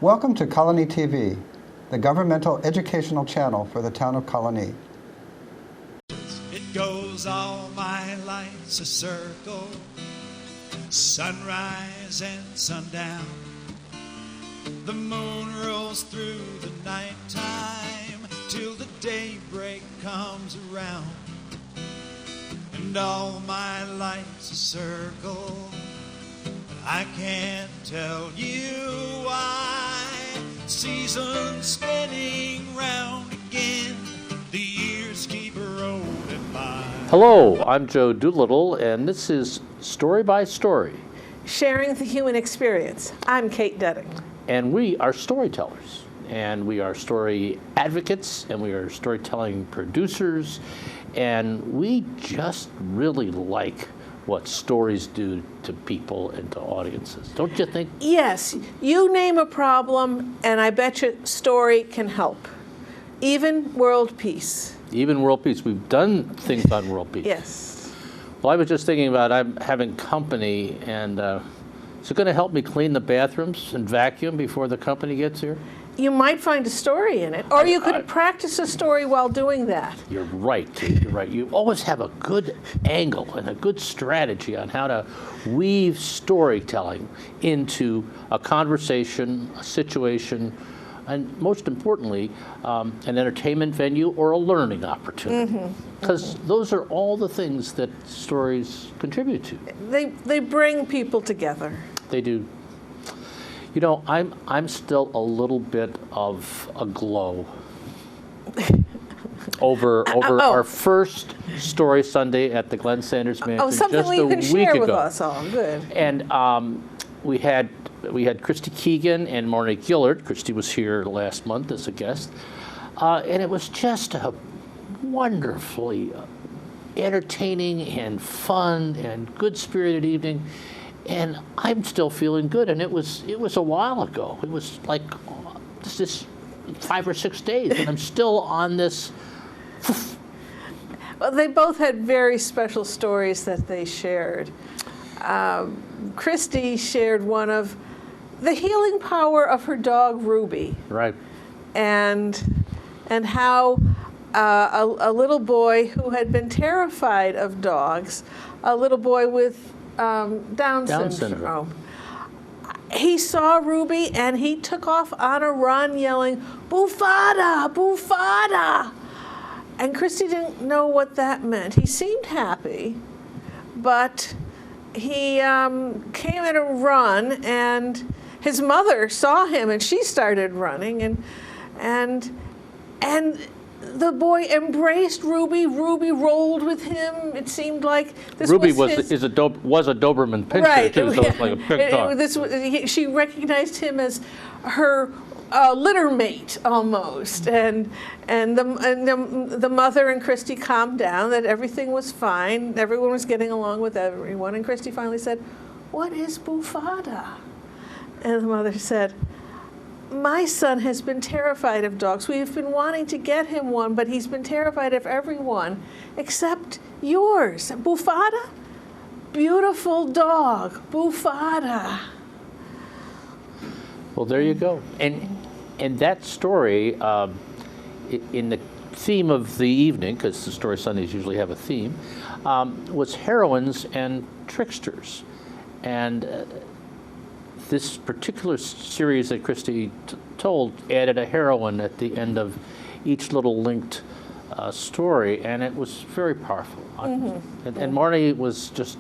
Welcome to Colonie TV, the governmental educational channel for the town of Colonie. It goes all my life's a circle, sunrise and sundown. The moon rolls through the nighttime till the daybreak comes around. And all my life's a circle, but I can't tell you why. Seasons spinning round again, the years keep rolling by. Hello, I'm Joe Doolittle, and this is Story by Story. Sharing the human experience. I'm Kate Dudding. And we are storytellers, and we are story advocates, and we are storytelling producers, and we just really like what stories do to people and to audiences. Don't you think? Yes, you name a problem, and I bet you story can help. Even world peace. Even world peace. We've done things on world peace. Yes. Well, I was just thinking about I'm having company, and is it going to help me clean the bathrooms and vacuum before the company gets here? You might find a story in it, or you could practice a story while doing that. You're right, Kate, you're right. You always have a good angle and a good strategy on how to weave storytelling into a conversation, a situation, and most importantly, an entertainment venue or a learning opportunity. Because those are all the things that stories contribute to. They bring people together. They do. You know, I'm still a little bit of a glow over our first Story Sunday at the Glenn Sanders Mansion Oh, something just you a can week share ago. with us all. Good. And we had Christy Keegan and Marnie Gillard. Christy was here last month as a guest, and it was just a wonderfully entertaining and fun and good-spirited evening. And I'm still feeling good, and it was a while ago. It was like just 5 or 6 days, and I'm still on this. Well, they both had very special stories that they shared. Christy shared one of the healing power of her dog Ruby, Right. and how a little boy who had been terrified of dogs, a little boy with Down syndrome. He saw Ruby and he took off on a run yelling, "Bufada, Bufada!" And Christy didn't know what that meant. He seemed happy, but he came at a run, and his mother saw him and she started running, and the boy embraced Ruby. Ruby rolled with him. It seemed like this Ruby was a Doberman Pinscher, right, too, so it's like a big dog. She recognized him as her litter mate almost, and the mother and Christy calmed down that everything was fine. Everyone was getting along with everyone, and Christy finally said, "What is Bufada?" And the mother said, "My son has been terrified of dogs. We have been wanting to get him one, but he's been terrified of everyone except yours. Bufada? Beautiful dog, Bufada." Well, there you go. And that story, in the theme of the evening, because the Story Sundays usually have a theme, was heroines and tricksters. And this particular series that Christy told added a heroine at the end of each little linked story, and it was very powerful. And Marnie was just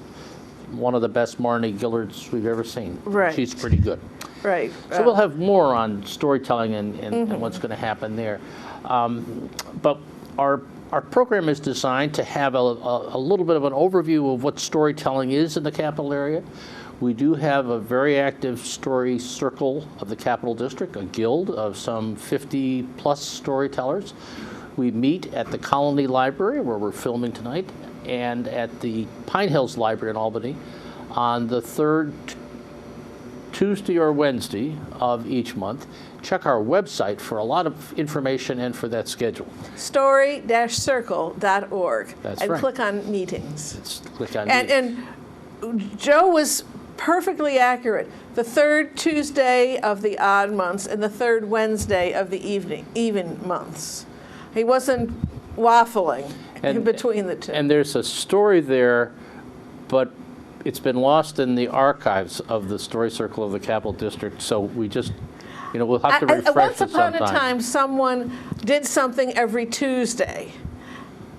one of the best Marnie Gillards we've ever seen. Right. She's pretty good. Right. So we'll have more on storytelling and what's going to happen there. But our program is designed to have a little bit of an overview of what storytelling is in the capital area. We do have a very active story circle of the Capital District, a guild of some 50-plus storytellers. We meet at the Colonie Library, where we're filming tonight, and at the Pine Hills Library in Albany on the third Tuesday or Wednesday of each month. Check our website for a lot of information and for that schedule. Story-circle.org. That's and right. click on meetings. Click on meetings. And Joe was perfectly accurate. the third Tuesday of the odd months and the third Wednesday of the even months. He wasn't waffling in between the two. And there's a story there, but it's been lost in the archives of the Story Circle of the Capital District, so we just, we'll have to refresh it sometime. Once upon a time, someone did something every Tuesday.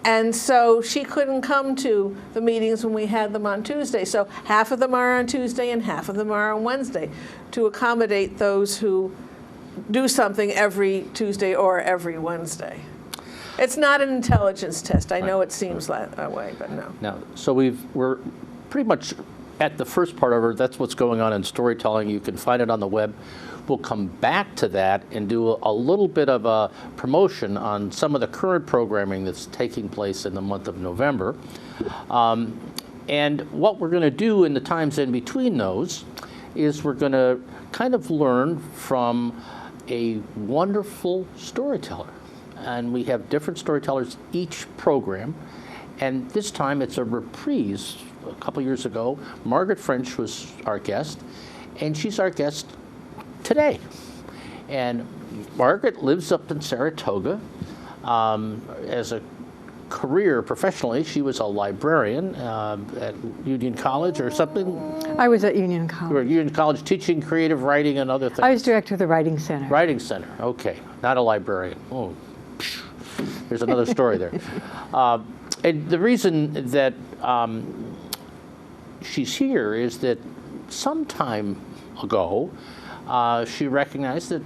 And so she couldn't come to the meetings when we had them on Tuesday. So half of them are on Tuesday and half of them are on Wednesday to accommodate those who do something every Tuesday or every Wednesday. It's not an intelligence test. I know it seems that way, but no. Now, so we're pretty much at the first part of it. That's what's going on in storytelling. You can find it on the web. We'll come back to that and do a little bit of a promotion on some of the current programming that's taking place in the month of November. And what we're going to do in the times in between those is we're going to kind of learn from a wonderful storyteller. And we have different storytellers each program. And this time it's a reprise. A couple years ago, Margaret French was our guest, and she's our guest today. And Margaret lives up in Saratoga. As a career professionally, she was a librarian at Union College or something. I was at Union College. You were at Union College teaching creative writing and other things. I was director of the Writing Center. Writing Center, okay. Not a librarian. Oh, there's another story there. And the reason that she's here is that some time ago, she recognized that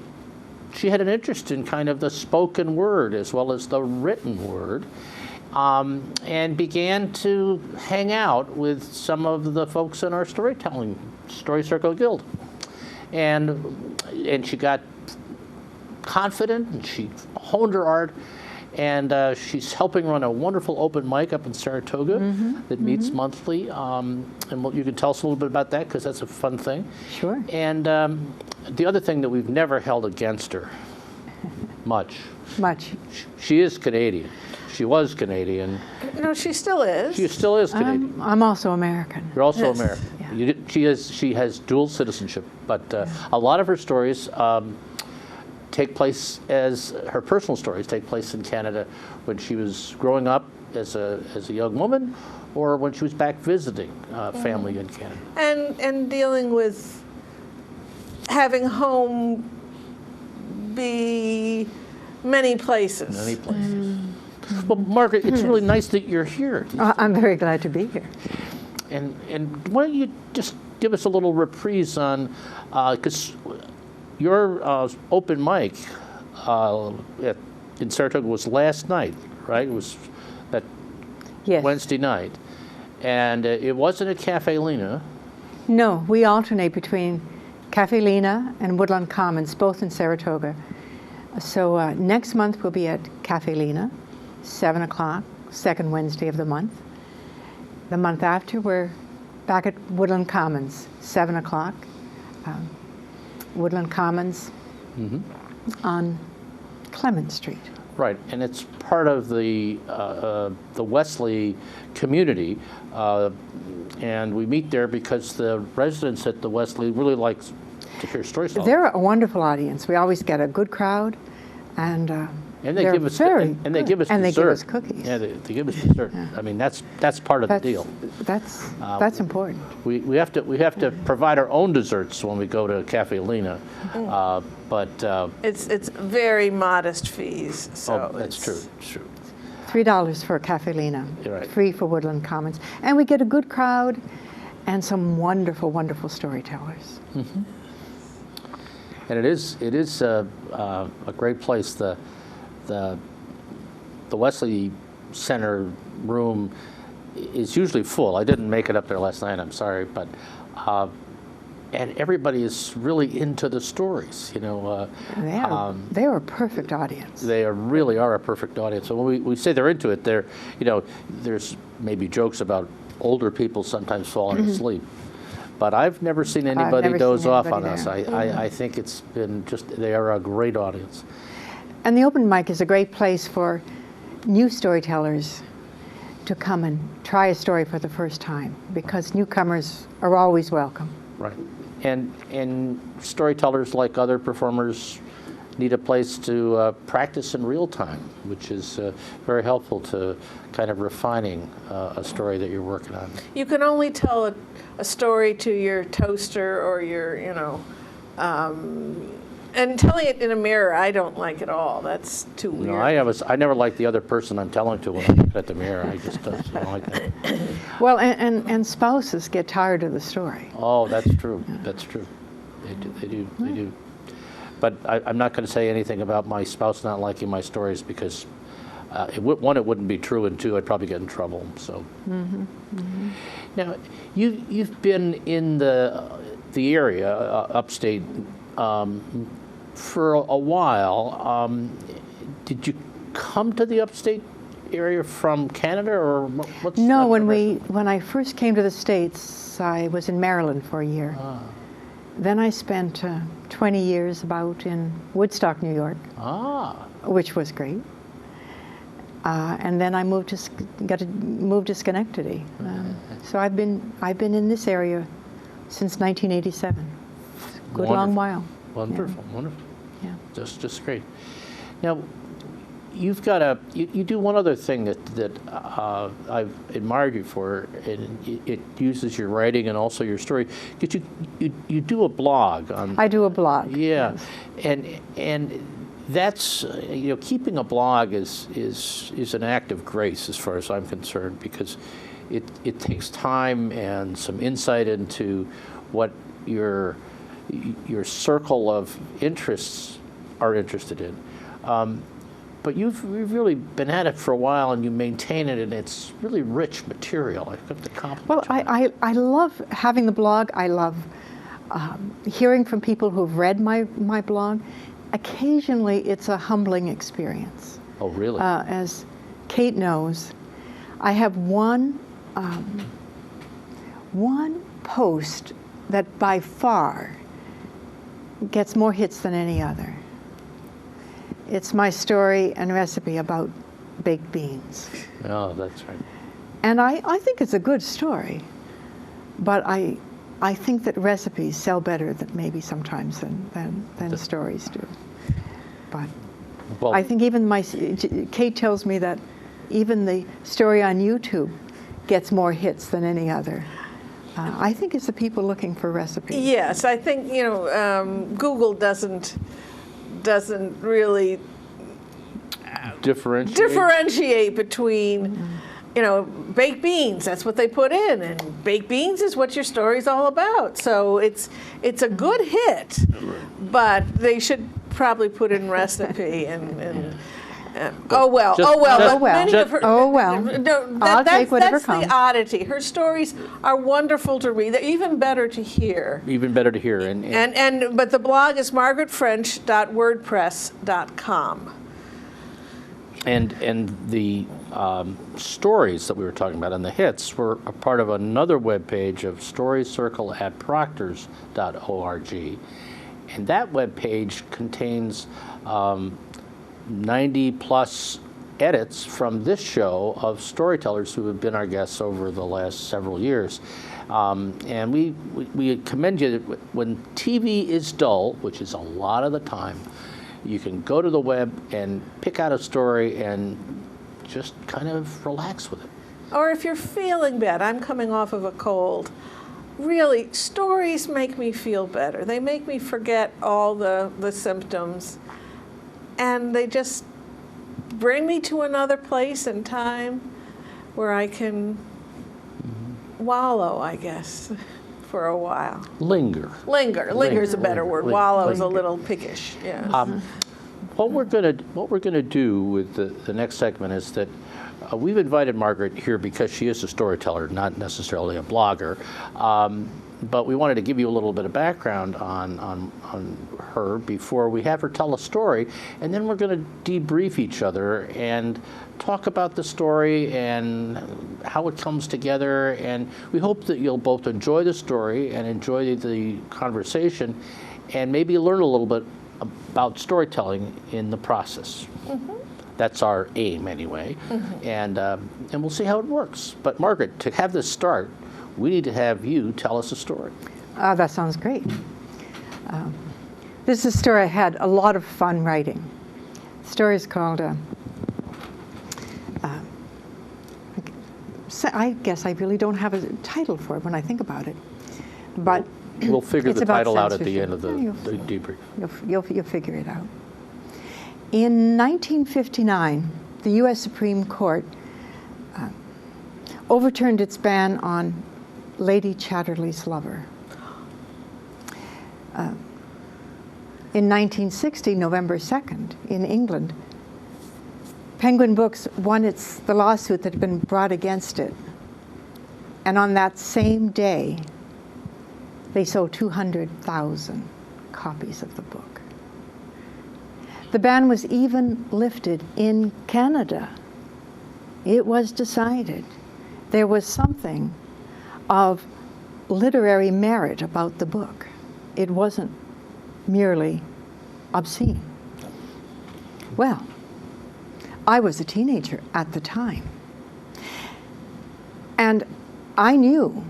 she had an interest in kind of the spoken word as well as the written word, and began to hang out with some of the folks in our Story Circle Guild. And she got confident, and she honed her art, and she's helping run a wonderful open mic up in Saratoga that meets monthly. And you can tell us a little bit about that, because that's a fun thing. Sure. And the other thing that we've never held against her much. She is Canadian. She was Canadian. No, she still is. She still is Canadian. I'm also American. You're also Yes. American. Yeah. She has dual citizenship, but a lot of her stories take place her personal stories take place in Canada when she was growing up as a young woman, or when she was back visiting family in Canada. And dealing with having home be many places. Many places. Well, Margaret, it's really nice that you're here. I'm very glad to be here. And why don't you just give us a little reprise on, because your open mic in Saratoga was last night, right? It was that Yes. Wednesday night. And it wasn't at Cafe Lena. No, we alternate between Cafe Lena and Woodland Commons, both in Saratoga. So next month we'll be at Cafe Lena, 7 o'clock, second Wednesday of the month. The month after, we're back at Woodland Commons, 7 o'clock. Woodland Commons on Clement Street. Right, and it's part of the Wesley community, and we meet there because the residents at the Wesley really like to hear stories. They're a wonderful audience. We always get a good crowd, and they give us and they give us and dessert. they give us cookies. Yeah, they give us dessert. Yeah. I mean, that's part of the deal. That's important. We have to provide our own desserts when we go to Cafe Lena, but It's very modest fees. So that's true. It's true. $3 for Cafe Lena, You're right. free for Woodland Commons, and we get a good crowd and some wonderful, wonderful storytellers. And it is a great place. The Wesley Center room is usually full. I didn't make it up there last night. I'm sorry, but and everybody is really into the stories. They are a perfect audience. They really are a perfect audience. So when we say they're into it, there's maybe jokes about older people sometimes falling asleep. But I've never seen anybody doze off on us. I think it's been they are a great audience. And the open mic is a great place for new storytellers to come and try a story for the first time, because newcomers are always welcome. Right. And storytellers, like other performers, need a place to practice in real time, which is very helpful to kind of refining a story that you're working on. You can only tell a story to your toaster or your, and telling it in a mirror, I don't like at all. That's too weird. No, I never like the other person I'm telling to when I look at the mirror. I just don't like that. Well, and spouses get tired of the story. Oh, that's true. That's true. They do. But I'm not going to say anything about my spouse not liking my stories because, one, it wouldn't be true, and two, I'd probably get in trouble. So, now you've been in the area, upstate, for a while. Did you come to the upstate area from Canada, or what's? No, when I first came to the States, I was in Maryland for a year. Then I spent 20 years about in Woodstock, New York, which was great. And then I moved to Schenectady. So I've been in this area since 1987. Good long while. Wonderful, wonderful. Yeah. Just great. Now, you've got you do one other thing that I've admired you for, and it uses your writing and also your story. Because you do a blog on. I do a blog. Yeah, yes. and that's keeping a blog is an act of grace as far as I'm concerned, because it takes time and some insight into what your circle of interests are interested in. But you've really been at it for a while, and you maintain it, and it's really rich material. I have to compliment you. Well, I love having the blog. I love hearing from people who've read my blog. Occasionally, it's a humbling experience. Oh, really? As Kate knows, I have one post that by far gets more hits than any other. It's my story and recipe about baked beans. Oh, that's right. And I think it's a good story, but I think that recipes sell better maybe sometimes than stories do. But Well, I think even Kate tells me that even the story on YouTube gets more hits than any other. I think it's the people looking for recipes. Yes, I think Google doesn't really differentiate between baked beans. That's what they put in, and baked beans is what your story's all about. So it's a good hit, but they should probably put in recipe and. Oh well. I'll take whatever that's comes. the oddity. Her stories are wonderful to read. They're even better to hear. Even better to hear. But the blog is margaretfrench.wordpress.com. And the stories that we were talking about and the hits were a part of another webpage of storycircle@proctors.org. And that webpage contains 90 plus edits from this show of storytellers who have been our guests over the last several years. And we commend you that when TV is dull, which is a lot of the time, you can go to the web and pick out a story and just kind of relax with it. Or if you're feeling bad, I'm coming off of a cold. Really, stories make me feel better. They make me forget all the symptoms. And they just bring me to another place and time where I can wallow, I guess, for a while. Linger. Linger's a better word. Wallow is a little piggish. Yeah. What we're gonna do with the next segment is that we've invited Margaret here because she is a storyteller, not necessarily a blogger. But we wanted to give you a little bit of background on her before we have her tell a story, and then we're going to debrief each other and talk about the story and how it comes together. And we hope that you'll both enjoy the story and enjoy the conversation, and maybe learn a little bit about storytelling in the process. Mm-hmm. That's our aim, anyway. Mm-hmm. And we'll see how it works. But Margaret, to have this start, we need to have you tell us a story. That sounds great. This is a story I had a lot of fun writing. The story is called, I guess I really don't have a title for it when I think about it. But We'll figure it's the about title out at the censorship. end of the Yeah, debrief. You'll figure it out. In 1959, the U.S. Supreme Court overturned its ban on Lady Chatterley's Lover. In 1960, November 2nd, in England, Penguin Books won the lawsuit that had been brought against it. And on that same day, they sold 200,000 copies of the book. The ban was even lifted in Canada. It was decided there was something of literary merit about the book. It wasn't merely obscene. Well, I was a teenager at the time. And I knew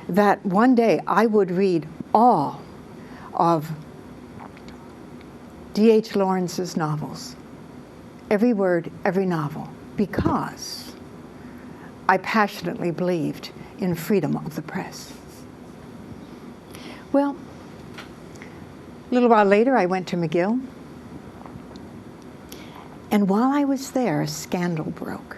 that one day I would read all of D.H. Lawrence's novels, every word, every novel, because I passionately believed in freedom of the press. Well, a little while later, I went to McGill. And while I was there, a scandal broke.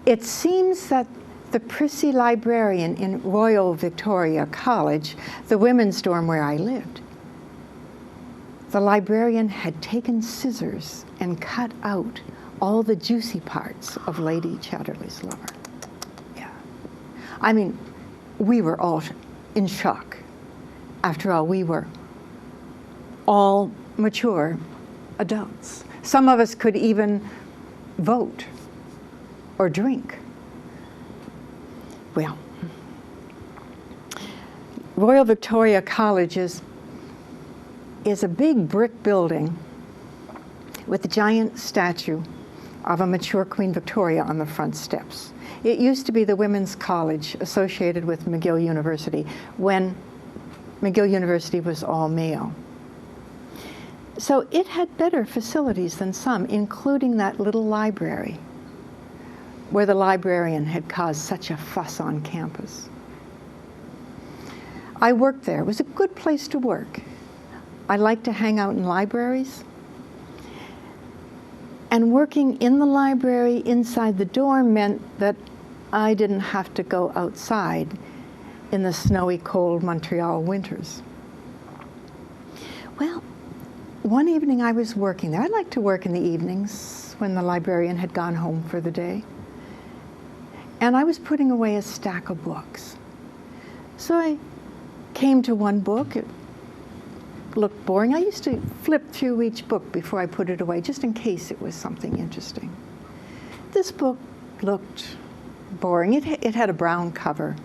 It seems that the prissy librarian in Royal Victoria College, the women's dorm where I lived, the librarian had taken scissors and cut out all the juicy parts of Lady Chatterley's Lover. Yeah. I mean, we were all in shock. After all, we were all mature adults. Some of us could even vote or drink. Well, Royal Victoria College is a big brick building with a giant statue of a mature Queen Victoria on the front steps. It used to be the women's college associated with McGill University when McGill University was all male. So it had better facilities than some, including that little library where the librarian had caused such a fuss on campus. I worked there. It was a good place to work. I liked to hang out in libraries. And working in the library inside the dorm meant that I didn't have to go outside in the snowy, cold Montreal winters. Well, one evening I was working there. I liked to work in the evenings when the librarian had gone home for the day. And I was putting away a stack of books. So I came to one book. It looked boring. I used to flip through each book before I put it away, just in case it was something interesting. This book looked boring. It had a brown cover.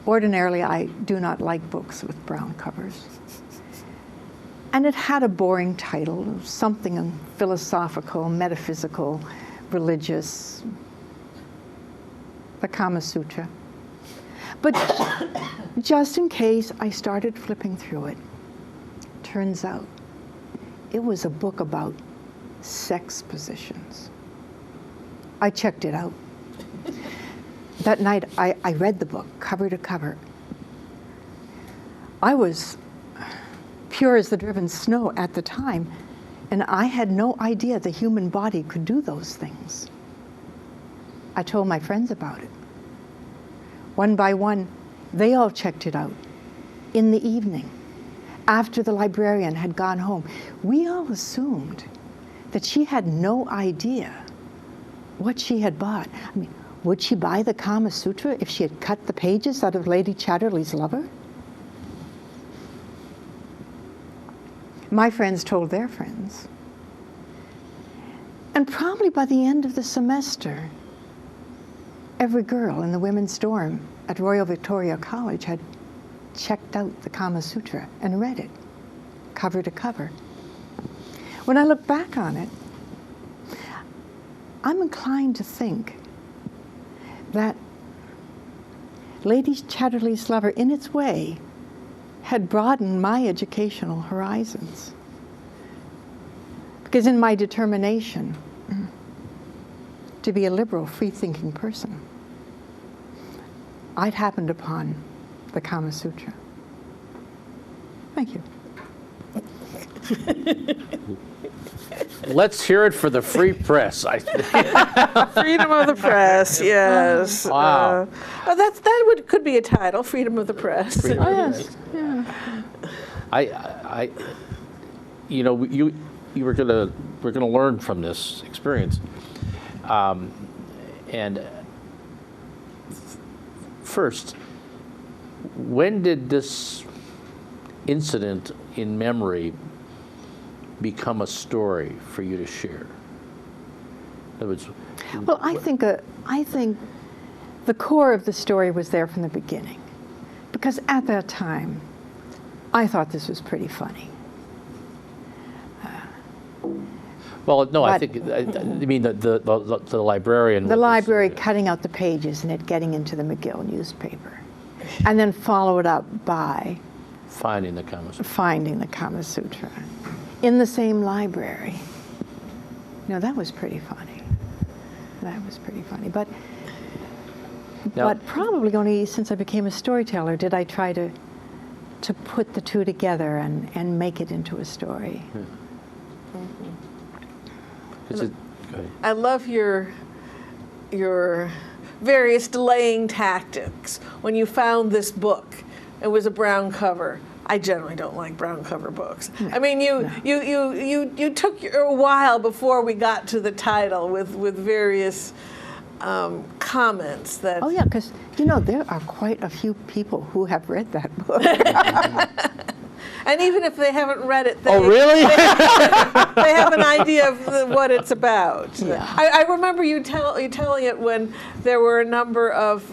Ordinarily, I do not like books with brown covers. And it had a boring title, something philosophical, metaphysical, religious, the Kama Sutra. But just in case, I started flipping through it. Turns out, it was a book about sex positions. I checked it out. That night, I read the book, cover to cover. I was pure as the driven snow at the time, and I had no idea the human body could do those things. I told my friends about it. One by one, they all checked it out in the evening, after the librarian had gone home. We all assumed that she had no idea what she had bought. I mean, would she buy the Kama Sutra if she had cut the pages out of Lady Chatterley's Lover? My friends told their friends. And probably by the end of the semester, every girl in the women's dorm at Royal Victoria College had checked out the Kama Sutra and read it, cover to cover. When I look back on it, I'm inclined to think that Lady Chatterley's Lover, in its way, had broadened my educational horizons. Because in my determination to be a liberal, free-thinking person, I'd happened upon the Kama Sutra. Thank you. Let's hear it for the free press. Freedom of the press, yes. Wow. Could be a title, Freedom of the Press. Freedom Oh, of the yes. Yeah. we're gonna learn from this experience, and first, when did this incident in memory become a story for you to share? In other words, Well, I think the core of the story was there from the beginning, because at that time, I thought this was pretty funny. well, no, I but- think I mean the librarian. The library cutting out the pages and it getting into the McGill newspaper, and then followed up by finding the Kama Sutra. finding the Kama Sutra in the same library. That was pretty funny. That was pretty funny. But Now- probably only since I became a storyteller did I try to put the two together and make it into a story. Is it, go ahead. I love your various delaying tactics. When you found this book, it was a brown cover. I generally don't like brown cover books. I mean, you took a while before we got to the title with various comments that. Oh yeah, because there are quite a few people who have read that book. And even if they haven't read it, Oh, really? they have an idea of what it's about. Yeah. I remember you telling it when there were a number of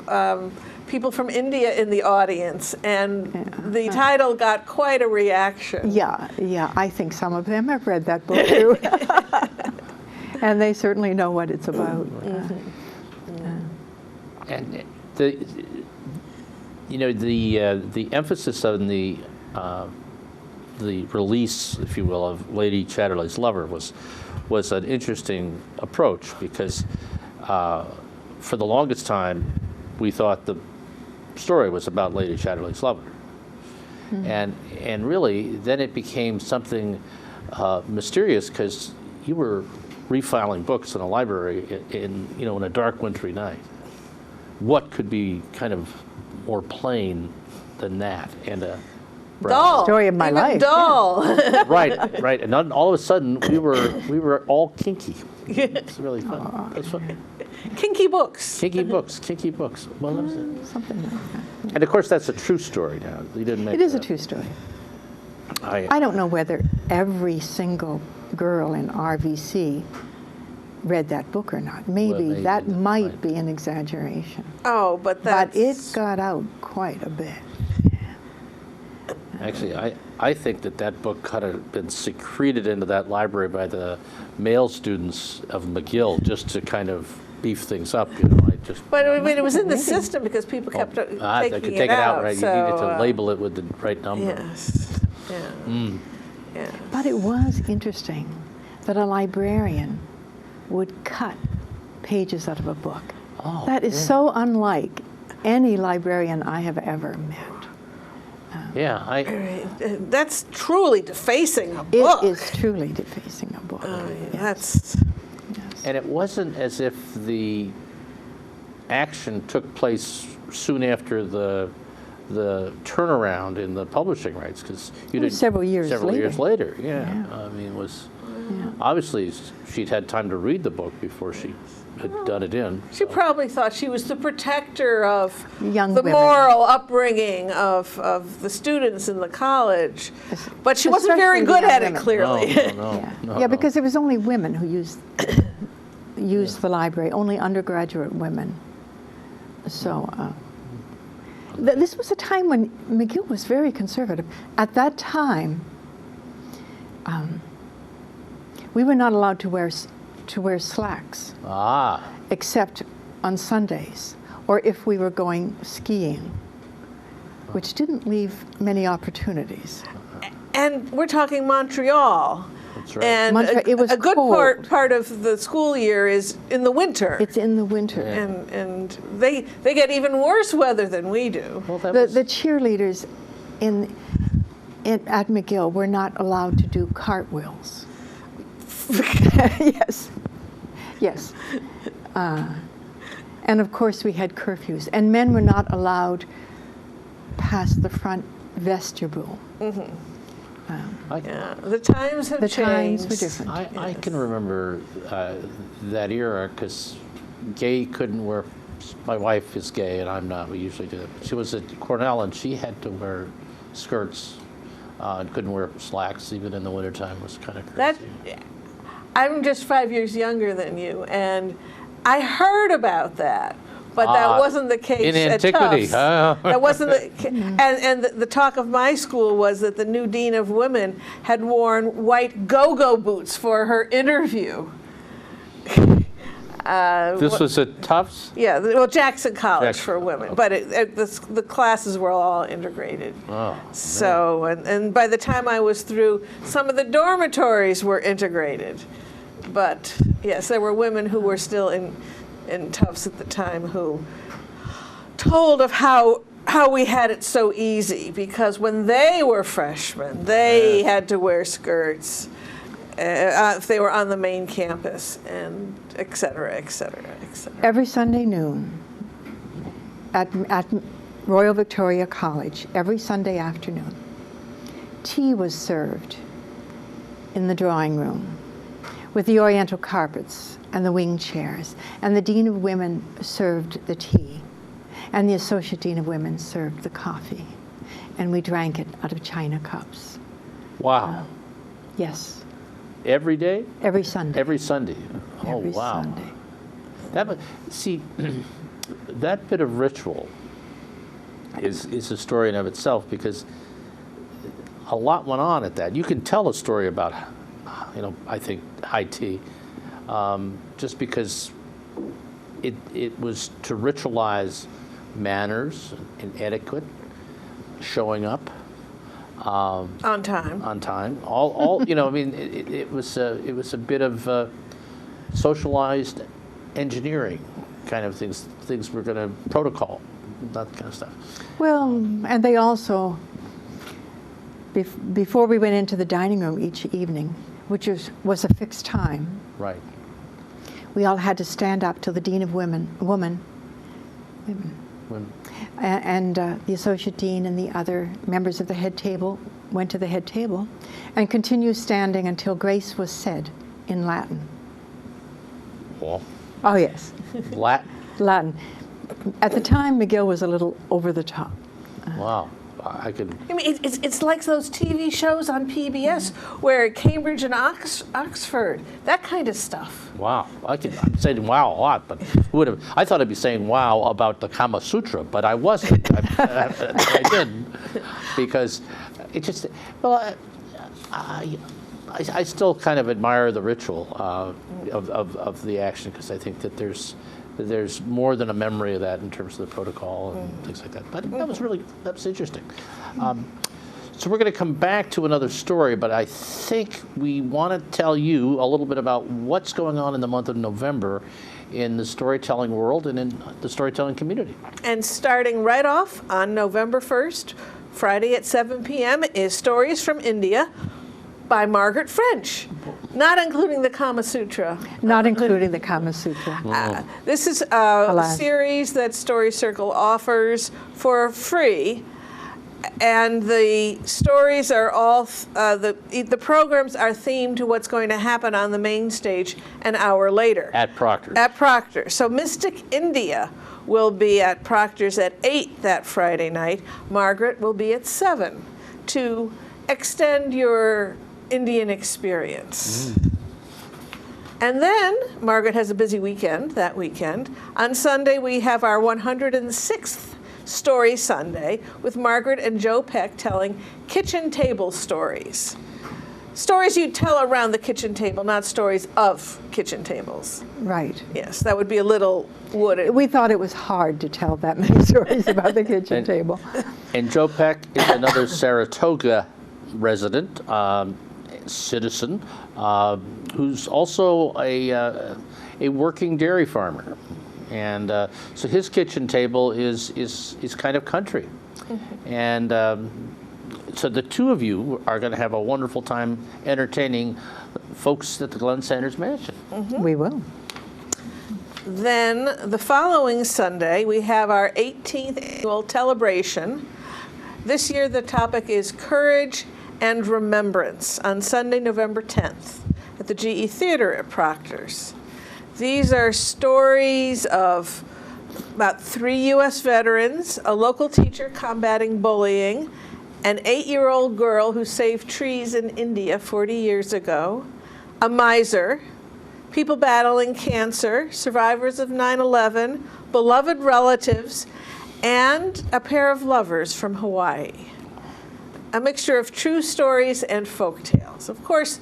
people from India in the audience, and the title got quite a reaction. Yeah, I think some of them have read that book too. And they certainly know what it's about. And the emphasis on the release, if you will, of Lady Chatterley's Lover was an interesting approach, because for the longest time we thought the story was about Lady Chatterley's Lover, and really then it became something mysterious, because you were refiling books in a library in a dark wintry night. What could be kind of more plain than that? And a Dull. Story of my Even life. Dull. right, and then all of a sudden we were all kinky. It's really fun. That's fun. Kinky books. Kinky books. Well, that's it. Something like that. And of course, that's a true story. Now you didn't make. It is a that. true story. I I don't know whether every single girl in RVC read that book or not. Maybe maybe that that might might. be an exaggeration. Oh, but that's. But it got out quite a bit. Actually, I think that book could have been secreted into that library by the male students of McGill just to kind of beef things up. But I mean, it was in the system because people kept they taking could it take it out, right? So, You needed to label it with the right number. Yes. Yeah. Yeah. But it was interesting that a librarian would cut pages out of a book. Oh, That is so unlike any librarian I have ever met. Yeah, That's truly defacing a book. It is truly defacing a book. That's. and it wasn't as if the action took place soon after the turnaround in the publishing rights, because you did several years later. Yeah. Yeah. I mean, it was obviously she'd had time to read the book before she had done it in. She probably thought she was the protector of Young the women. moral upbringing of the students in the college, but she wasn't very Especially good young at it, women. clearly. No, Because it was only women who used the library, only undergraduate women. So this was a time when McGill was very conservative. At that time, we were not allowed to wear slacks, Ah, except on Sundays, or if we were going skiing, which didn't leave many opportunities. And we're talking Montreal. That's right. And It was a good cold. part of the school year is in the winter. It's in the winter. And they get even worse weather than we do. Well, that The cheerleaders at McGill were not allowed to do cartwheels. Yes, yes. And of course we had curfews, and men were not allowed past the front vestibule. Yeah, the times have The changed. times were different. I can remember that era because gay couldn't wear. My wife is gay and I'm not. We usually do that. She was at Cornell and she had to wear skirts and couldn't wear slacks even in the wintertime. It was kind of crazy. I'm just 5 years younger than you, and I heard about that. But that wasn't the case in at antiquity. Tufts. That wasn't the, and the talk of my school was that the new dean of women had worn white go-go boots for her interview. This was at Tufts? Yeah, well, Jackson College Jackson, for women, okay. but the classes were all integrated. Oh, So, and by the time I was through, some of the dormitories were integrated. But yes, there were women who were still in Tufts at the time who told of how we had it so easy, because when they were freshmen, they had to wear skirts if they were on the main campus, and et cetera, et cetera, et cetera. Every Sunday noon at Royal Victoria College, every Sunday afternoon, tea was served in the drawing room with the oriental carpets and the wing chairs, and the Dean of Women served the tea, and the Associate Dean of Women served the coffee, and we drank it out of china cups. Wow. Yes, Every day? every Sunday. Every Sunday. Oh, Every wow. Sunday. See, that bit of ritual is a story in of itself, because a lot went on at that. You can tell a story about, I think high tea, just because it was to ritualize manners and etiquette, showing up On time. on time. All it was a bit of socialized engineering kind of things. Things we're going to protocol, that kind of stuff. Well, and they also, before we went into the dining room each evening, which was a fixed time, Right. we all had to stand up till the Dean of Women, When, and the Associate Dean and the other members of the head table went to the head table and continued standing until grace was said in Latin. well, Oh, yes, Latin. At the time, McGill was a little over the top. Wow. I could. I mean, it's like those TV shows on PBS where Cambridge and Oxford, that kind of stuff. Wow. I'm saying wow a lot, but I thought I'd be saying wow about the Kama Sutra, but I wasn't. I didn't, because it just. Well, I still kind of admire the ritual of the action, because I think that there's more than a memory of that in terms of the protocol and things like that. But that was interesting. So we're going to come back to another story, but I think we want to tell you a little bit about what's going on in the month of November in the storytelling world and in the storytelling community. And starting right off on November 1st, Friday at 7 p.m. is Stories from India by Margaret French, not including the Kama Sutra. Not including the Kama Sutra. This is a Alas. series that Story Circle offers for free, and the stories are all, the programs are themed to what's going to happen on the main stage an hour later. At Proctor's. At Proctor. So Mystic India will be at Proctor's at 8 that Friday night. Margaret will be at 7 to extend your Indian experience. And then Margaret has a busy weekend that weekend. On Sunday, we have our 106th Story Sunday with Margaret and Joe Peck telling kitchen table stories. stories you tell around the kitchen table, not stories of kitchen tables. Right. Yes, that would be a little wooded. We thought it was hard to tell that many stories about the kitchen And- table. And Joe Peck is another Saratoga resident, citizen, who's also a working dairy farmer. And so his kitchen table is kind of country. And so the two of you are going to have a wonderful time entertaining folks at the Glenn Sanders Mansion. We will. Then the following Sunday, we have our 18th annual celebration. This year, the topic is Courage and Remembrance on Sunday, November 10th at the GE Theater at Proctor's. These are stories of about 3 U.S. veterans, a local teacher combating bullying, an 8-year-old girl who saved trees in India 40 years ago, a miser, people battling cancer, survivors of 9/11, beloved relatives, and a pair of lovers from Hawaii. A mixture of true stories and folk tales. Of course,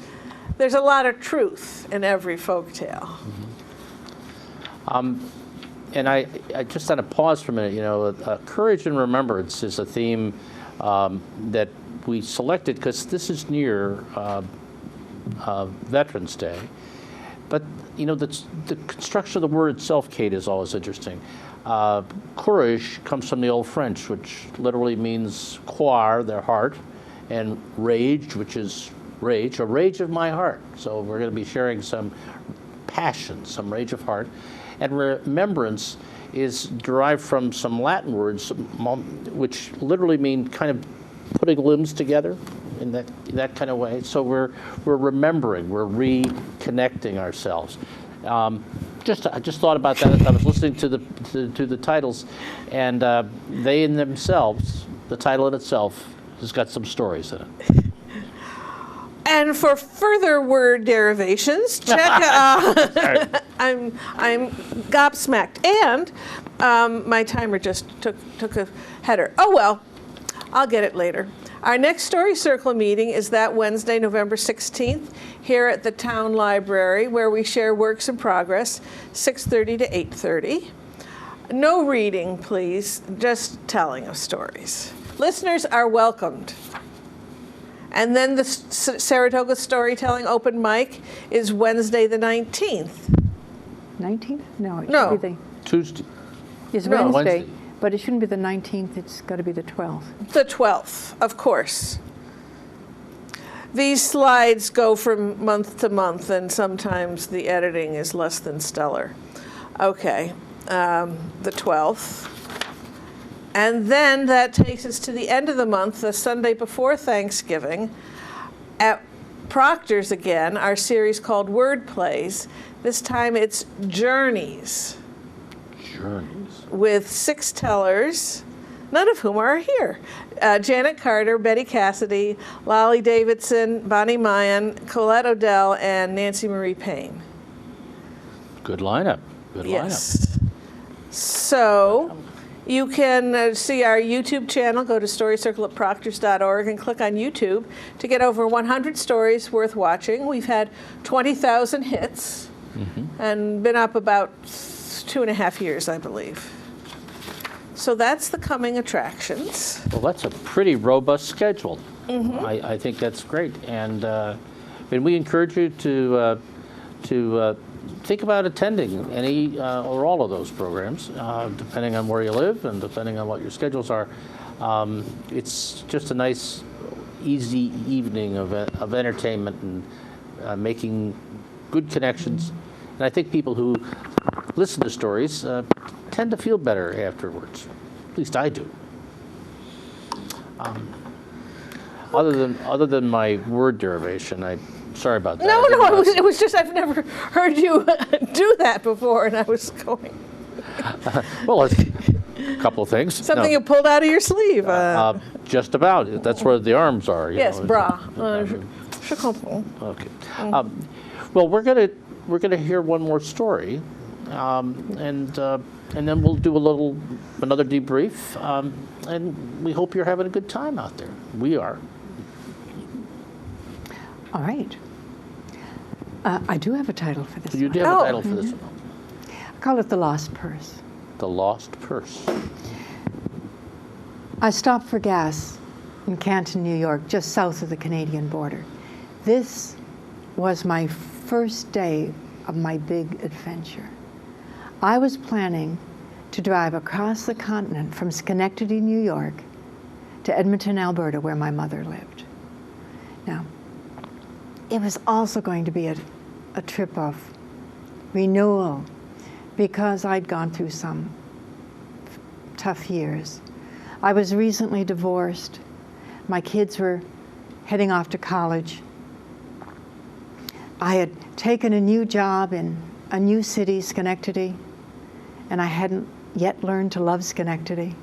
there's a lot of truth in every folk tale. And I just had to pause for a minute. Courage and remembrance is a theme that we selected because this is near Veterans Day. But the construction of the word itself, Kate, is always interesting. Courage comes from the Old French, which literally means coeur, their heart, and rage, which is rage, a rage of my heart. So we're going to be sharing some passion, some rage of heart. And remembrance is derived from some Latin words, which literally mean kind of putting limbs together in that kind of way. So we're remembering, we're reconnecting ourselves. I just thought about that as I was listening to the titles, and they in themselves, the title in itself, has got some stories in it. And for further word derivations, check. I'm gobsmacked, and my timer just took a header. Oh well, I'll get it later. Our next Story Circle meeting is that Wednesday, November 16th, here at the Town Library, where we share works in progress, 6:30 to 8:30. No reading, please, just telling of stories. Listeners are welcomed. And then the Saratoga Storytelling Open Mic is Wednesday the 19th. 19th? No, it No. should be Tuesday. it's No. Wednesday, Wednesday. but it shouldn't be the 19th. It's got to be the 12th. The 12th, of course. These slides go from month to month, and sometimes the editing is less than stellar. Okay, the 12th. And then that takes us to the end of the month, the Sunday before Thanksgiving, at Proctor's again, our series called Word Plays. This time it's Journeys, Journeys. with 6 tellers, none of whom are here. Janet Carter, Betty Cassidy, Lolly Davidson, Bonnie Mayan, Colette Odell, and Nancy Marie Payne. Good lineup. Good lineup. Yes. So you can see our YouTube channel. Go to storycircle@proctors.org and click on YouTube to get over 100 stories worth watching. We've had 20,000 hits and been up about 2.5 years, I believe. So that's the coming attractions. Well, that's a pretty robust schedule. I think that's great, and we encourage you to think about attending any or all of those programs, depending on where you live and depending on what your schedules are. It's just a nice, easy evening of entertainment and making good connections. And I think people who listen to stories tend to feel better afterwards. At least I do. Other than my word derivation, sorry about that. No, it was just I've never heard you do that before, and I was going. Well, it's a couple of things. Something No. you pulled out of your sleeve. Just about. That's where the arms are. you Yes, know. bra. Je comprends. Okay. Well, we're gonna hear one more story, and then we'll do another debrief, and we hope you're having a good time out there. We are. All right. I do have a title for this You one. do have Oh. a title for this one. I call it The Lost Purse. The Lost Purse. I stopped for gas in Canton, New York, just south of the Canadian border. This was my first day of my big adventure. I was planning to drive across the continent from Schenectady, New York, to Edmonton, Alberta, where my mother lived. Now, it was also going to be a trip of renewal because I'd gone through some tough years. I was recently divorced. My kids were heading off to college. I had taken a new job in a new city, Schenectady, and I hadn't yet learned to love Schenectady.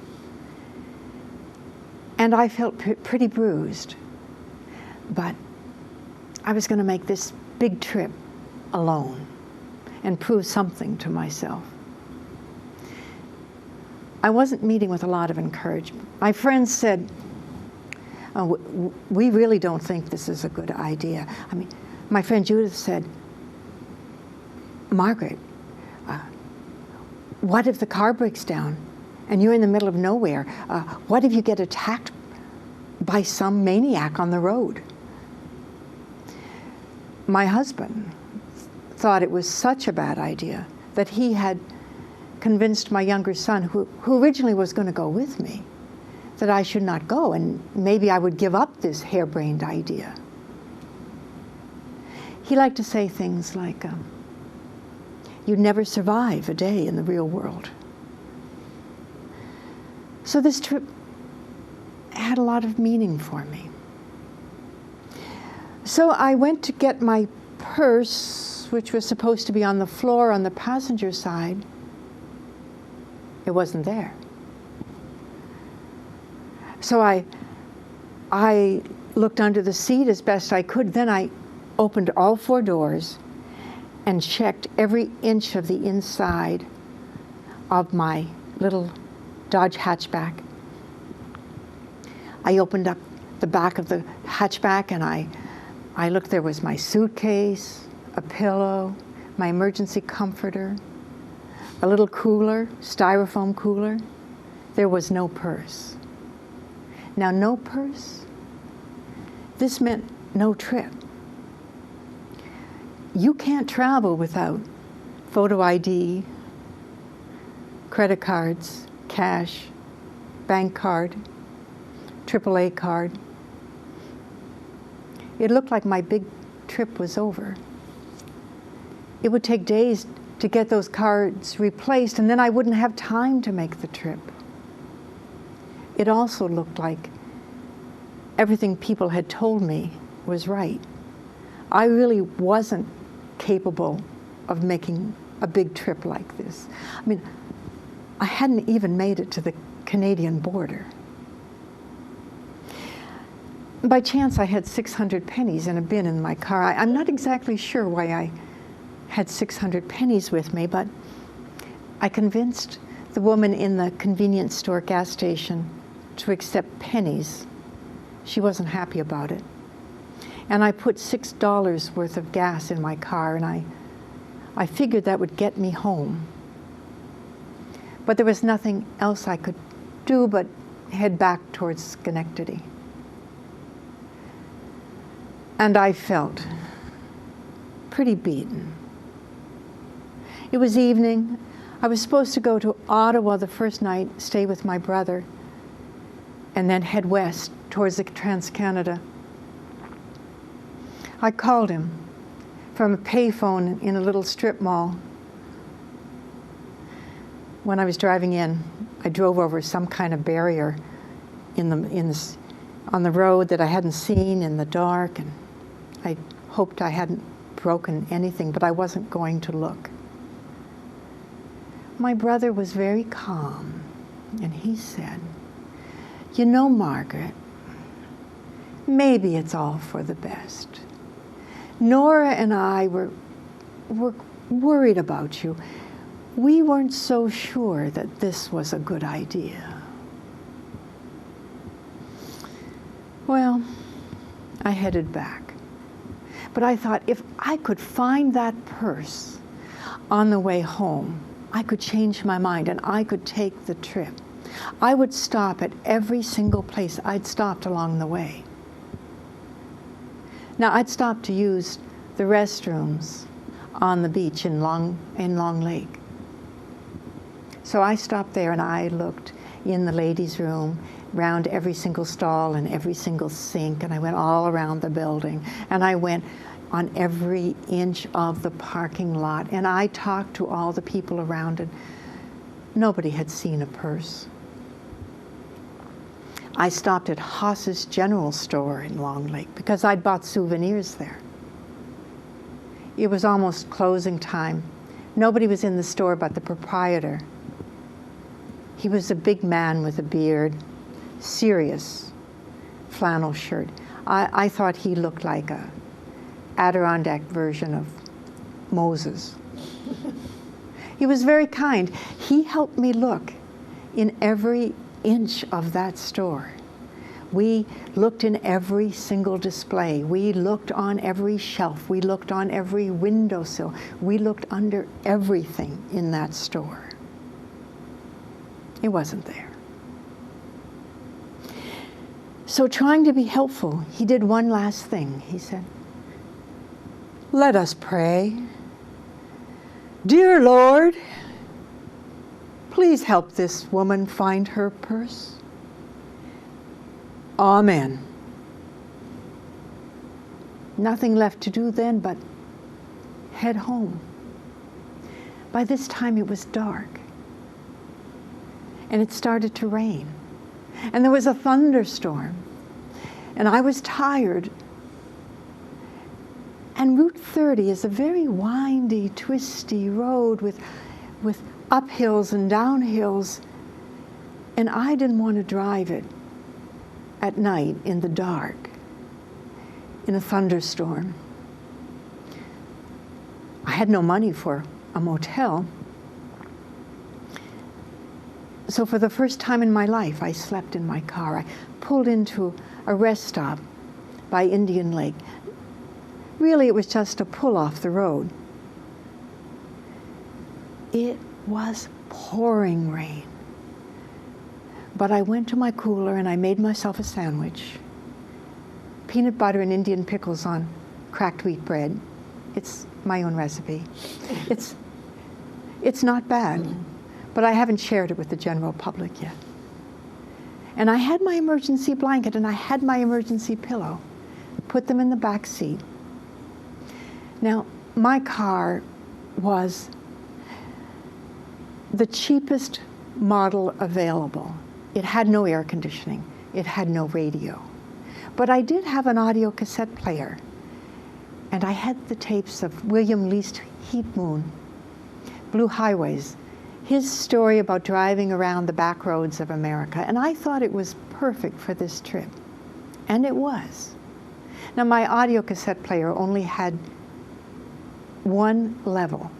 And I felt pretty bruised. But I was going to make this big trip alone and prove something to myself. I wasn't meeting with a lot of encouragement. My friends said, "Oh, we really don't think this is a good idea." I mean, my friend Judith said, "Margaret, what if the car breaks down and you're in the middle of nowhere? What if you get attacked by some maniac on the road?" My husband thought it was such a bad idea that he had convinced my younger son, who originally was going to go with me, that I should not go, and maybe I would give up this harebrained idea. He liked to say things like, "You'd never survive a day in the real world." So this trip had a lot of meaning for me. So I went to get my purse, which was supposed to be on the floor on the passenger side. It wasn't there. So I looked under the seat as best I could. Then I opened all 4 doors and checked every inch of the inside of my little Dodge hatchback. I opened up the back of the hatchback and I looked. There was my suitcase, a pillow, my emergency comforter, a little cooler, styrofoam cooler. There was no purse. Now, no purse, this meant no trip. You can't travel without photo ID, credit cards, cash, bank card, AAA card. It looked like my big trip was over. It would take days to get those cards replaced, and then I wouldn't have time to make the trip. It also looked like everything people had told me was right. I really wasn't capable of making a big trip like this. I mean, I hadn't even made it to the Canadian border. By chance, I had 600 pennies in a bin in my car. I'm not exactly sure why I had 600 pennies with me, but I convinced the woman in the convenience store gas station to accept pennies. She wasn't happy about it. And I put $6 worth of gas in my car, and I figured that would get me home. But there was nothing else I could do but head back towards Schenectady. And I felt pretty beaten. It was evening. I was supposed to go to Ottawa the first night, stay with my brother, and then head west towards the Trans-Canada. I called him from a payphone in a little strip mall. When I was driving in, I drove over some kind of barrier on the road that I hadn't seen in the dark, and I hoped I hadn't broken anything, but I wasn't going to look. My brother was very calm, and he said, "You know, Margaret, maybe it's all for the best. Nora and I were worried about you. We weren't so sure that this was a good idea." Well, I headed back. But I thought, if I could find that purse on the way home, I could change my mind and I could take the trip. I would stop at every single place I'd stopped along the way. Now, I'd stopped to use the restrooms on the beach in Long Lake. So I stopped there and I looked in the ladies' room, round every single stall and every single sink, and I went all around the building, and I went on every inch of the parking lot, and I talked to all the people around it. Nobody had seen a purse. I stopped at Haas's General Store in Long Lake because I'd bought souvenirs there. It was almost closing time. Nobody was in the store but the proprietor. He was a big man with a beard, serious flannel shirt. I thought he looked like a Adirondack version of Moses. He was very kind. He helped me look in every inch of that store. We looked in every single display. We looked on every shelf. We looked on every windowsill. We looked under everything in that store. It wasn't there. So, trying to be helpful, he did one last thing. He said, "Let us pray. Dear Lord, please help this woman find her purse. Amen." Nothing left to do then but head home. By this time it was dark, and it started to rain, and there was a thunderstorm, and I was tired. And Route 30 is a very windy, twisty road with uphills and downhills, and I didn't want to drive it at night in the dark in a thunderstorm. I had no money for a motel, so for the first time in my life I slept in my car. I pulled into a rest stop by Indian Lake. Really, it was just a pull off the road. It was pouring rain. But I went to my cooler and I made myself a sandwich. Peanut butter and Indian pickles on cracked wheat bread. It's my own recipe. It's not bad, but I haven't shared it with the general public yet. And I had my emergency blanket and I had my emergency pillow. Put them in the back seat. Now, my car was the cheapest model available. It had no air conditioning. It had no radio. But I did have an audio cassette player. And I had the tapes of William Least Heat Moon, Blue Highways, his story about driving around the back roads of America. And I thought it was perfect for this trip. And it was. Now, my audio cassette player only had one level.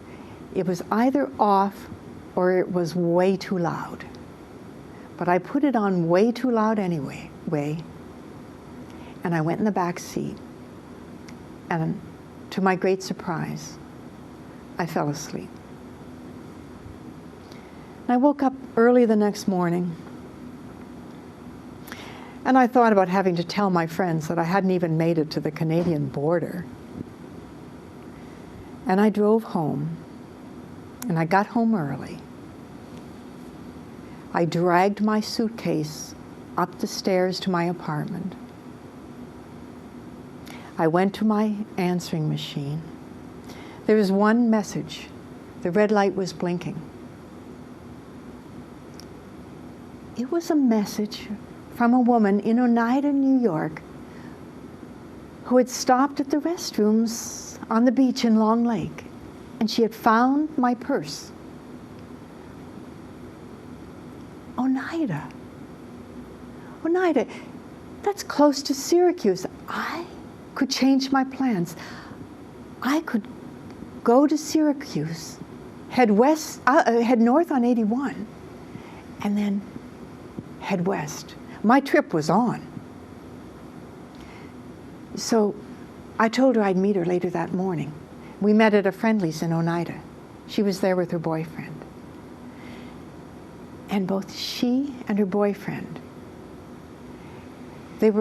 It was either off or it was way too loud. But I put it on way too loud anyway, and I went in the back seat, and to my great surprise, I fell asleep. And I woke up early the next morning, and I thought about having to tell my friends that I hadn't even made it to the Canadian border. And I drove home, and I got home early. I dragged my suitcase up the stairs to my apartment. I went to my answering machine. There was one message. The red light was blinking. It was a message from a woman in Oneida, New York, who had stopped at the restrooms on the beach in Long Lake, and she had found my purse. Oneida, that's close to Syracuse. I could change my plans. I could go to Syracuse, head north on 81, and then head west. My trip was on. So I told her I'd meet her later that morning. We met at a Friendly's in Oneida. She was there with her boyfriend. And both she and her boyfriend, they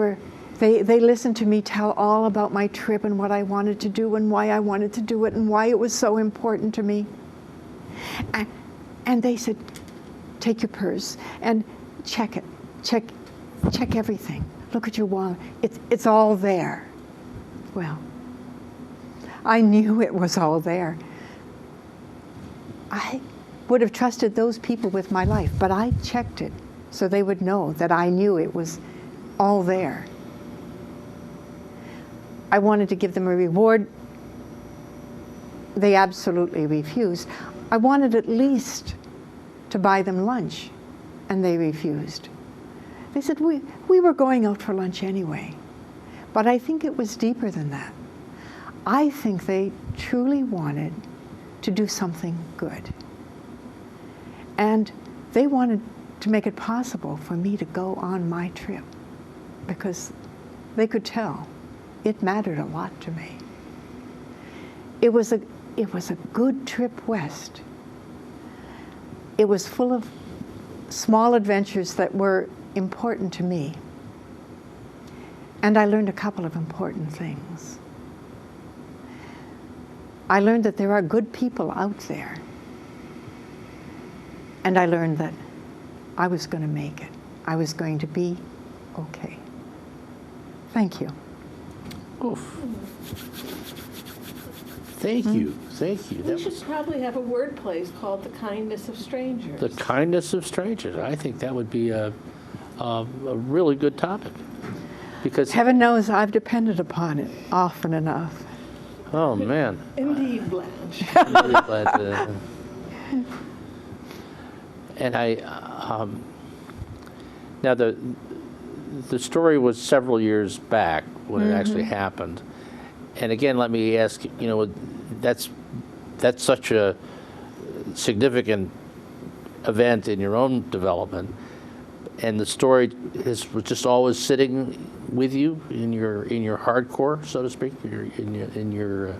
listened to me tell all about my trip and what I wanted to do and why I wanted to do it and why it was so important to me. And they said, take your purse and check it. Check everything. Look at your wallet. It's all there. Well, I knew it was all there. I would have trusted those people with my life, but I checked it so they would know that I knew it was all there. I wanted to give them a reward. They absolutely refused. I wanted at least to buy them lunch, and they refused. They said, we were going out for lunch anyway. But I think it was deeper than that. I think they truly wanted to do something good. And they wanted to make it possible for me to go on my trip because they could tell it mattered a lot to me. It was a good trip west. It was full of small adventures that were important to me. And I learned a couple of important things. I learned that there are good people out there. And I learned that I was going to make it. I was going to be okay. Thank you. Oof. Thank you. Thank you. We should probably have a word place called The Kindness of Strangers. The kindness of strangers. I think that would be a really good topic. Because heaven knows I've depended upon it often enough. Oh, man. Indeed, Blanche. And now the story was several years back when it actually happened. And again, let me ask, that's such a significant event in your own development, and the story was just always sitting with you in your hardcore, so to speak, in your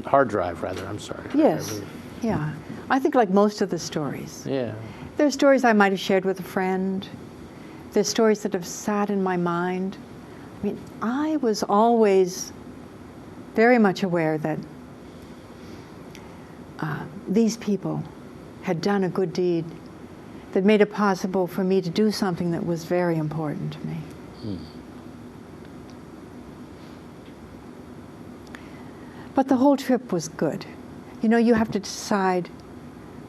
hard drive, rather. I'm sorry. Yes. Yeah. I think like most of the stories. Yeah. There are stories I might have shared with a friend. There's stories that have sat in my mind. I mean, I was always very much aware that these people had done a good deed that made it possible for me to do something that was very important to me. But the whole trip was good. You have to decide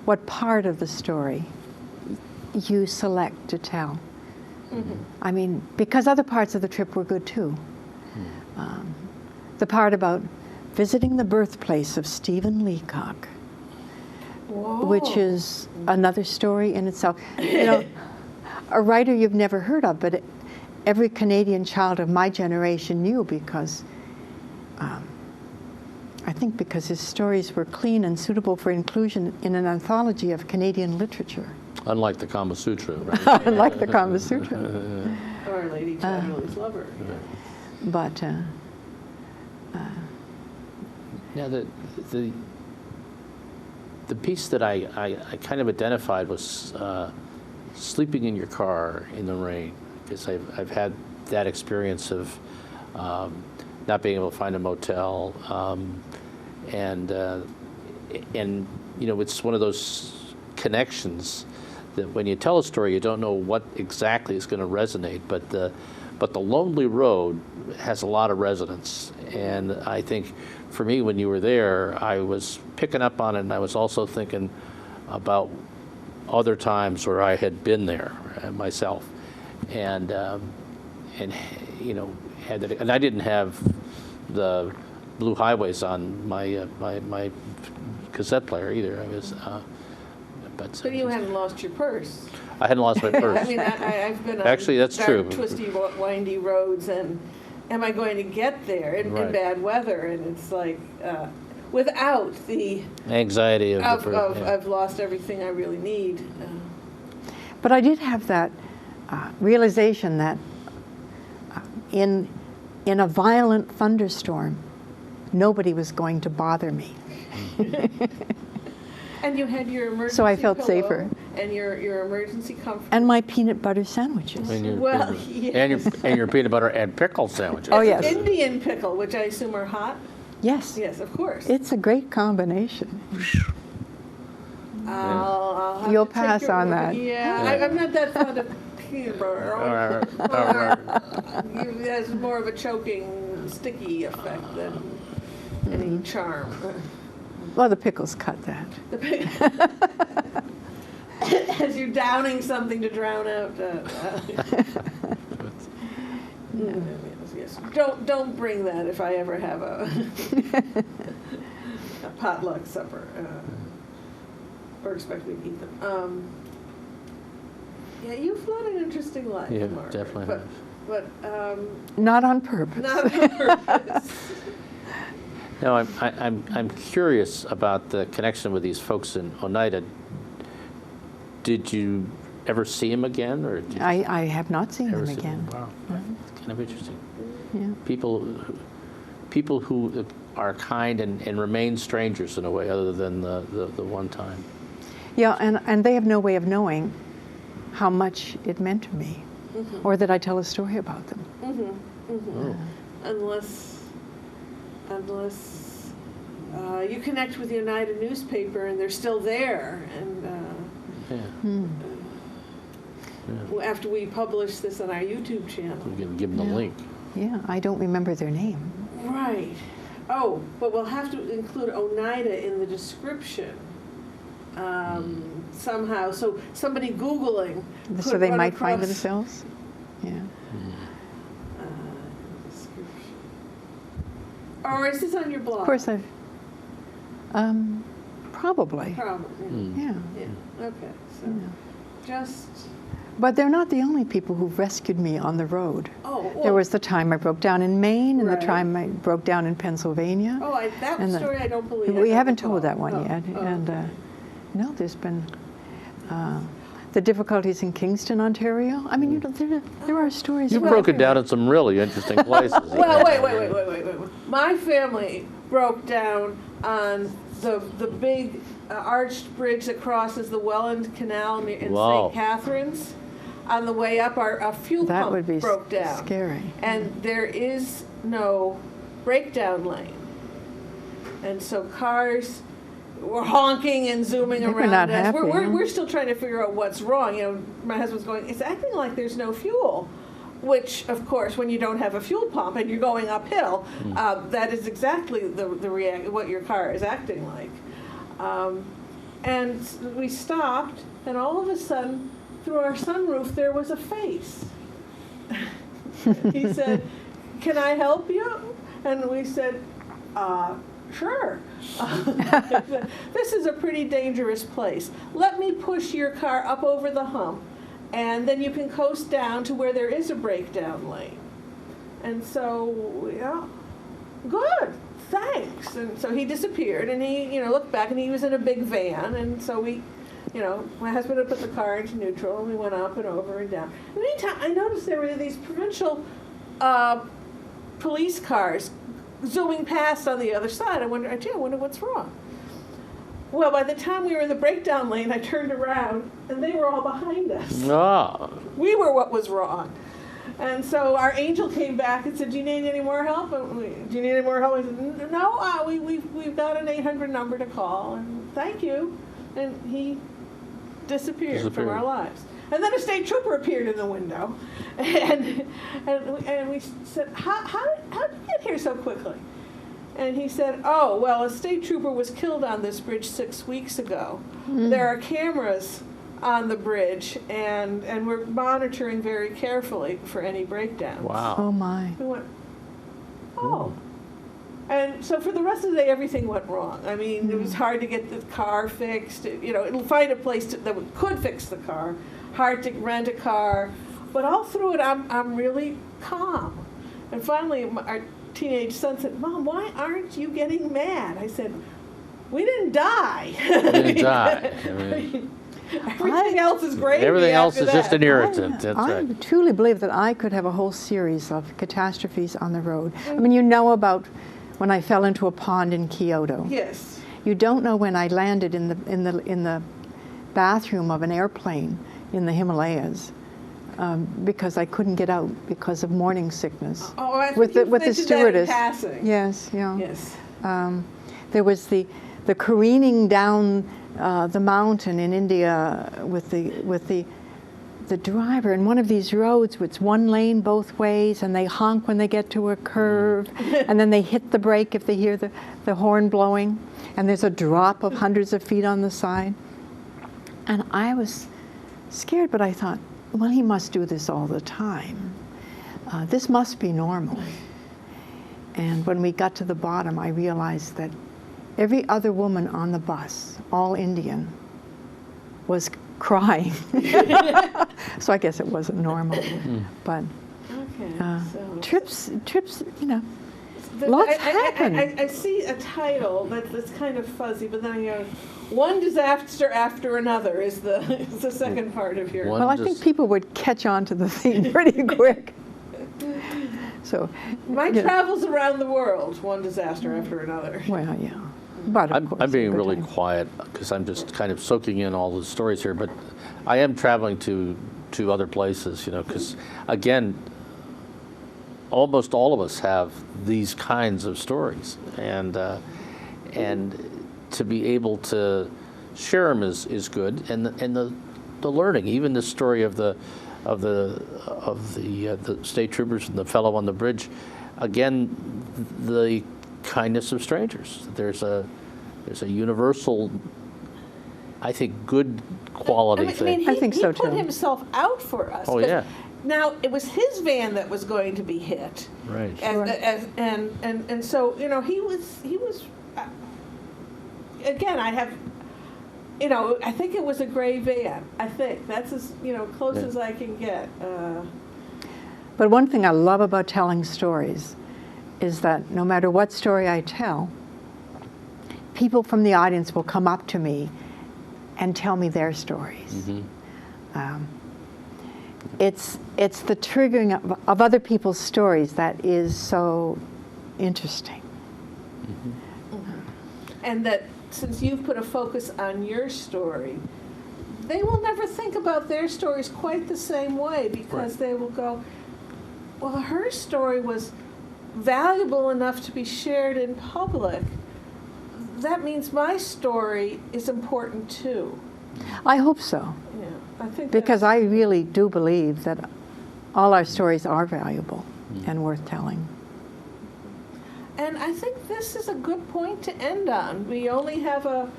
what part of the story you select to tell. I mean, because other parts of the trip were good too. The part about visiting the birthplace of Stephen Leacock, which is another story in itself. A writer you've never heard of, but every Canadian child of my generation knew because I think because his stories were clean and suitable for inclusion in an anthology of Canadian literature. Unlike the Kama Sutra, right? Unlike the Kama Sutra. Or Lady Chatterley's Lover. But now the piece that I kind of identified was sleeping in your car in the rain, because I've had that experience of not being able to find a motel, and it's one of those connections that when you tell a story, you don't know what exactly is going to resonate, but the Lonely Road has a lot of resonance, and I think for me, when you were there, I was picking up on it, and I was also thinking about other times where I had been there myself, and and I didn't have the Blue Highways on my my cassette player either. I was, but you hadn't lost your purse. I hadn't lost my purse. I mean, I've been on actually that's dark, true. Twisty, windy roads, and am I going to get there in bad weather? And it's like without the anxiety of I've lost everything I really need. But I did have that realization that in in a violent thunderstorm, nobody was going to bother me. And you had your emergency So I felt pillow safer. and your emergency comfort. And my peanut butter sandwiches. Well, yes. and your peanut butter and pickle sandwiches. Oh, yes. Indian pickle, which I assume are hot. Yes. Yes, of course. It's a great combination. I'll have You'll to take pass your on word. that. Yeah, I'm not that fond of peanut butter. It has more of a choking, sticky effect than any charm. Well, the pickles cut that. As you're downing something to drown out. Yes. Don't bring that if I ever have a potluck supper. Or expect me to eat them. Yeah, you've led an interesting life, Yeah, Margaret, definitely have. But Not on purpose. not on purpose. No, I'm curious about the connection with these folks in Oneida. Did you ever see him again, or did you I have not seen ever them see again. Wow, it's kind of interesting. Yeah. People who are kind and remain strangers in a way, other than the one time. Yeah, and they have no way of knowing how much it meant to me, or that I tell a story about them. Oh. Unless you connect with the Oneida newspaper and they're still there, and after we publish this on our YouTube channel. We can give them the link. Yeah, I don't remember their name. Right. Oh, but we'll have to include Oneida in the description somehow. So somebody Googling So could they run might find across- themselves? Yeah. description. Or is this on your blog? Of course I've, probably. Probably. Yeah. Yeah. Okay. So just. But they're not the only people who've rescued me on the road. Oh. There was the time I broke down in Maine and Right. the time I broke down in Pennsylvania. Oh, that And the- story I don't believe. We I haven't don't told that recall. one yet. Oh, And okay. no, there's been the difficulties in Kingston, Ontario. I mean, there are stories. You from broke it everywhere. down in some really interesting places. Well, wait. My family broke down on the big arched bridge that crosses the Welland Canal in Wow. St. Catharines. On the way up, our fuel That pump would be broke down. scary. And there is no breakdown lane. And so cars were honking and zooming They were around not us. happy, huh? We're still trying to figure out what's wrong. You know, my husband's going, it's acting like there's no fuel. Which, of course, when you don't have a fuel pump and you're going uphill, that is exactly what your car is acting like. And we stopped, and all of a sudden, through our sunroof, there was a face. He said, "Can I help you?" And we said, "Sure." This is a pretty dangerous place. Let me push your car up over the hump, and then you can coast down to where there is a breakdown lane. And so, yeah, good, thanks. And so he disappeared, and he, looked back, and he was in a big van, and so we, my husband had put the car into neutral, and we went up and over and down. And anytime I noticed there were these provincial police cars zooming past on the other side. I wonder what's wrong. Well, by the time we were in the breakdown lane, I turned around, and they were all behind us. Ah, We were what was wrong. And so our angel came back and said, "Do you need any more help?" And "Do you need any more help?" I said, "No, we've got an 800 number to call, and thank you." And he disappeared from our lives. And then a state trooper appeared in the window, and we said, "How did you get here so quickly?" And he said, "Oh, well, a state trooper was killed on this bridge 6 weeks ago. There are cameras on the bridge, and we're monitoring very carefully for any breakdowns." wow. Oh my. We went, "Oh." And so for the rest of the day, everything went wrong. I mean, it was hard to get the car fixed. Find a place that could fix the car. Hard to rent a car. But all through it, I'm really calm. And finally, our teenage son said, "Mom, why aren't you getting mad?" I said, "We didn't die." You didn't die. I mean, Everything else is gravy. Everything else after is just that. an irritant. That's I right. truly believe that I could have a whole series of catastrophes on the road. I mean, you know about when I fell into a pond in Kyoto. Yes. You don't know when I landed in the bathroom of an airplane in the Himalayas because I couldn't get out because of morning sickness. Oh, I think with the you've mentioned stewardess. that in passing. Yes, yeah. Yes. There was the careening down the mountain in India with the driver in one of these roads with one lane both ways, and they honk when they get to a curve, and then they hit the brake if they hear the horn blowing, and there's a drop of hundreds of feet on the side. And I was scared, but I thought, well, he must do this all the time. This must be normal. And when we got to the bottom, I realized that every other woman on the bus, all Indian, was crying. So I guess it wasn't normal. But Okay. trips, you know, lots happen. I see a title that's kind of fuzzy, but then one disaster after another is the second part of your. Well, I think people would catch on to the theme pretty quick. So, My travels around the world, one disaster after another. well, yeah. But of course, I'm being good really times. quiet because I'm just kind of soaking in all the stories here, but I am traveling to other places, you know, because again, almost all of us have these kinds of stories, and to be able to share them is good, and the learning, even the story of the state troopers and the fellow on the bridge, again, the kindness of strangers. There's a universal, I think, good quality thing. I think so, He put too. himself out for us. Oh, 'cause yeah. Now it was his van that was going to be hit. Right. And so he was. Again, I have. I think it was a gray van. I think that's as close as I can get. But one thing I love about telling stories is that no matter what story I tell, people from the audience will come up to me and tell me their stories. It's the triggering of other people's stories that is so interesting. And that since you've put a focus on your story, they will never think about their stories quite the same way, because they will go, well, her story was valuable enough to be shared in public. That means my story is important too. I hope so, Yeah, I think because I really do believe that all our stories are valuable and worth telling. And I think this is a good point to end on. We only have a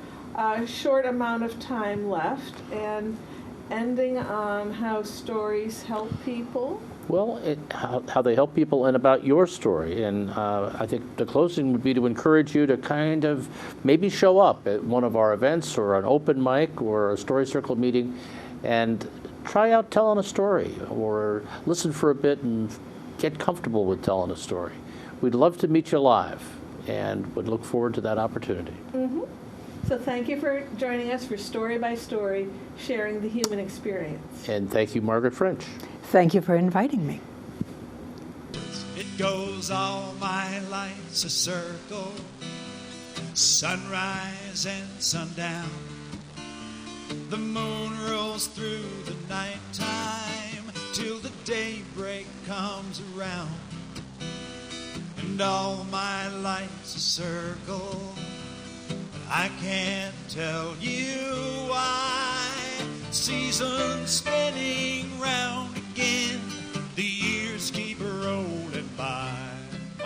short amount of time left, and ending on how stories help people. Well, how they help people and about your story. And I think the closing would be to encourage you to kind of maybe show up at one of our events or an open mic or a story circle meeting and try out telling a story, or listen for a bit and get comfortable with telling a story. We'd love to meet you live and would look forward to that opportunity. So thank you for joining us for Story by Story, sharing the human experience. And thank you, Margaret French. Thank you for inviting me. It goes all my life's a circle, sunrise and sundown. The moon rolls through the nighttime till the daybreak comes around. And all my life's a circle, but I can't tell you why. Seasons spinning round,